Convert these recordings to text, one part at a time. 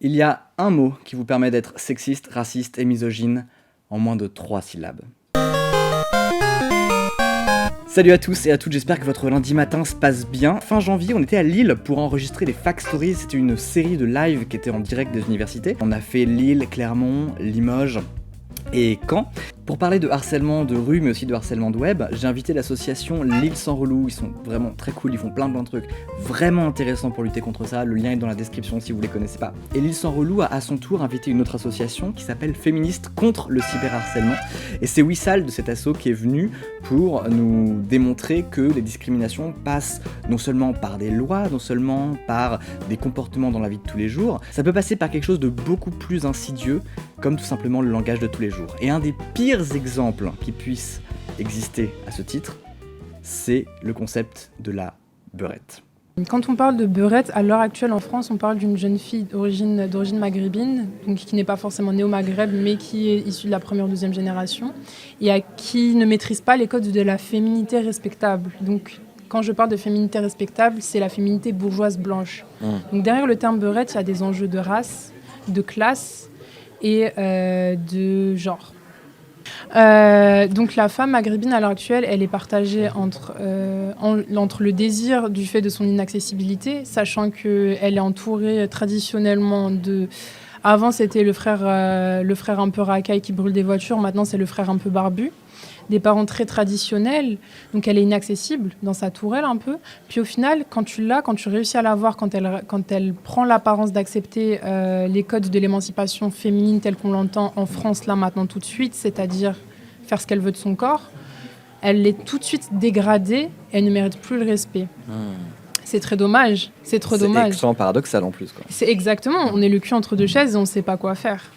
Il y a un mot qui vous permet d'être sexiste, raciste et misogyne en moins de 3 syllabes. Salut à tous et à toutes, j'espère que votre lundi matin se passe bien. Fin janvier, on était à Lille pour enregistrer les Fact Stories, c'était une série de live qui était en direct des universités. On a fait Lille, Clermont, Limoges et Caen. Pour parler de harcèlement de rue mais aussi de harcèlement de web, j'ai invité l'association Lille sans relou. Ils sont vraiment très cool, ils font plein de trucs vraiment intéressants pour lutter contre ça. Le lien est dans la description si vous les connaissez pas. Et Lille sans relou a à son tour invité une autre association qui s'appelle Féministes contre le cyberharcèlement. Et c'est Wissal de cet asso qui est venu pour nous démontrer que les discriminations passent non seulement par des lois, non seulement par des comportements dans la vie de tous les jours, ça peut passer par quelque chose de beaucoup plus insidieux, comme tout simplement le langage de tous les jours. Et un des pires exemples qui puissent exister à ce titre, c'est le concept de la beurette. Quand on parle de beurette, à l'heure actuelle en France, on parle d'une jeune fille d'origine maghrébine, donc qui n'est pas forcément née au Maghreb, mais qui est issue de la première ou deuxième génération, et qui ne maîtrise pas les codes de la féminité respectable. Donc, quand je parle de féminité respectable, c'est la féminité bourgeoise blanche. Donc derrière le terme beurette, il y a des enjeux de race, de classe et de genre. Donc la femme maghrébine à l'heure actuelle, elle est partagée entre le désir du fait de son inaccessibilité, sachant qu'elle est entourée traditionnellement de... Avant c'était le frère un peu racaille qui brûle des voitures, maintenant c'est le frère un peu barbu. Des parents très traditionnels, donc elle est inaccessible dans sa tourelle un peu. Puis au final, quand tu réussis à la voir, quand elle prend l'apparence d'accepter les codes de l'émancipation féminine tels qu'on l'entend en France là maintenant tout de suite, c'est-à-dire faire ce qu'elle veut de son corps, elle est tout de suite dégradée, elle ne mérite plus le respect. C'est très dommage, c'est trop dommage. C'est extrêmement paradoxal en plus, quoi. C'est exactement, on est le cul entre deux chaises et on ne sait pas quoi faire.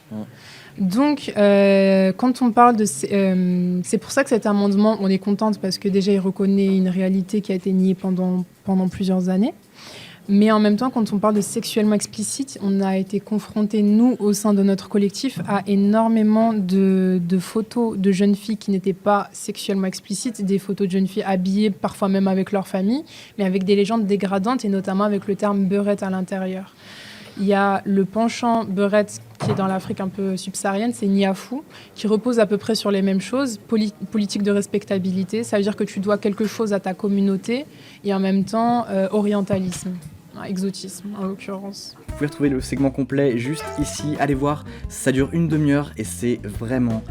Donc, quand on parle de... c'est pour ça que cet amendement, on est contente parce que déjà, il reconnaît une réalité qui a été niée pendant plusieurs années. Mais en même temps, quand on parle de sexuellement explicite, on a été confrontés, nous, au sein de notre collectif, à énormément de photos de jeunes filles qui n'étaient pas sexuellement explicites, des photos de jeunes filles habillées, parfois même avec leur famille, mais avec des légendes dégradantes et notamment avec le terme beurette à l'intérieur. Il y a le penchant beurette qui est dans l'Afrique un peu subsaharienne, c'est Niafou, qui repose à peu près sur les mêmes choses. Politique de respectabilité, ça veut dire que tu dois quelque chose à ta communauté et en même temps orientalisme, exotisme en l'occurrence. Vous pouvez retrouver le segment complet juste ici, allez voir, ça dure une demi-heure et c'est vraiment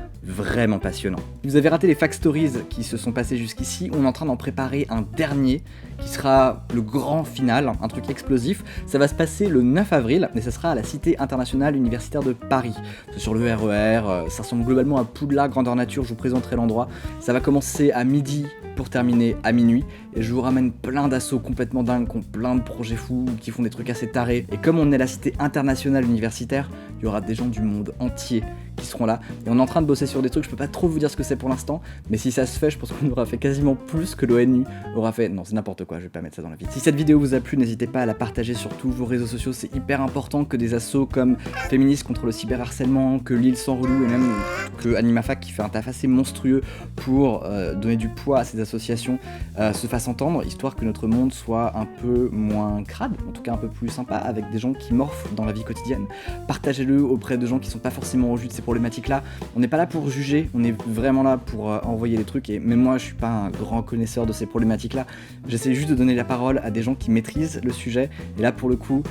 passionnant. Si vous avez raté les Fact Stories qui se sont passés jusqu'ici, on est en train d'en préparer un dernier qui sera le grand final, un truc explosif. Ça va se passer le 9 avril et ça sera à la Cité internationale universitaire de Paris. C'est sur le RER, ça ressemble globalement à Poudlard, grandeur nature, je vous présenterai l'endroit. Ça va commencer à midi pour terminer à minuit et je vous ramène plein d'assauts complètement dingues qui ont plein de projets fous, qui font des trucs assez tarés. Et comme on est la Cité internationale universitaire, il y aura des gens du monde entier qui seront là et on est en train de bosser sur des trucs, je peux pas trop vous dire ce que c'est pour l'instant, mais si ça se fait, je pense qu'on aura fait quasiment plus que l'ONU aura fait. Non, c'est n'importe quoi, je vais pas mettre ça dans la vidéo. Si cette vidéo vous a plu, n'hésitez pas à la partager sur tous vos réseaux sociaux, c'est hyper important que des assos comme Féministes contre le cyberharcèlement, que Lille sans relou et même que AnimaFac qui fait un taf assez monstrueux pour donner du poids à ces associations se fassent entendre, histoire que notre monde soit un peu moins crade, en tout cas un peu plus sympa, avec des gens qui morphent dans la vie quotidienne. Partagez-le auprès de gens qui sont pas forcément au jus de ces problématiques-là. On n'est pas là pour juger, on est vraiment là pour envoyer des trucs, et même moi je suis pas un grand connaisseur de ces problématiques-là, j'essaie juste de donner la parole à des gens qui maîtrisent le sujet, et là pour le coup,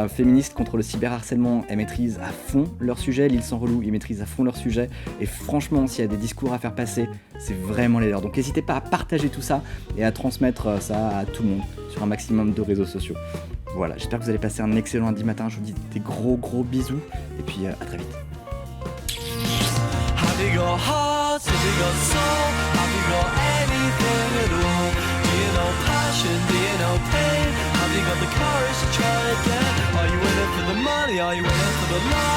Féministes contre le cyberharcèlement, elles maîtrisent à fond leur sujet, Lille sans relou, ils maîtrisent à fond leur sujet, et franchement s'il y a des discours à faire passer, c'est vraiment les leurs. Donc n'hésitez pas à partager tout ça, et à transmettre ça à tout le monde, sur un maximum de réseaux sociaux. Voilà, j'espère que vous allez passer un excellent lundi matin, je vous dis des gros bisous, et puis à très vite. Have you got heart? Have you got soul? Have you got anything at all? Do you know passion? Do you know pain? Have you got the courage to try again? Are you in it for the money? Are you in it for the love?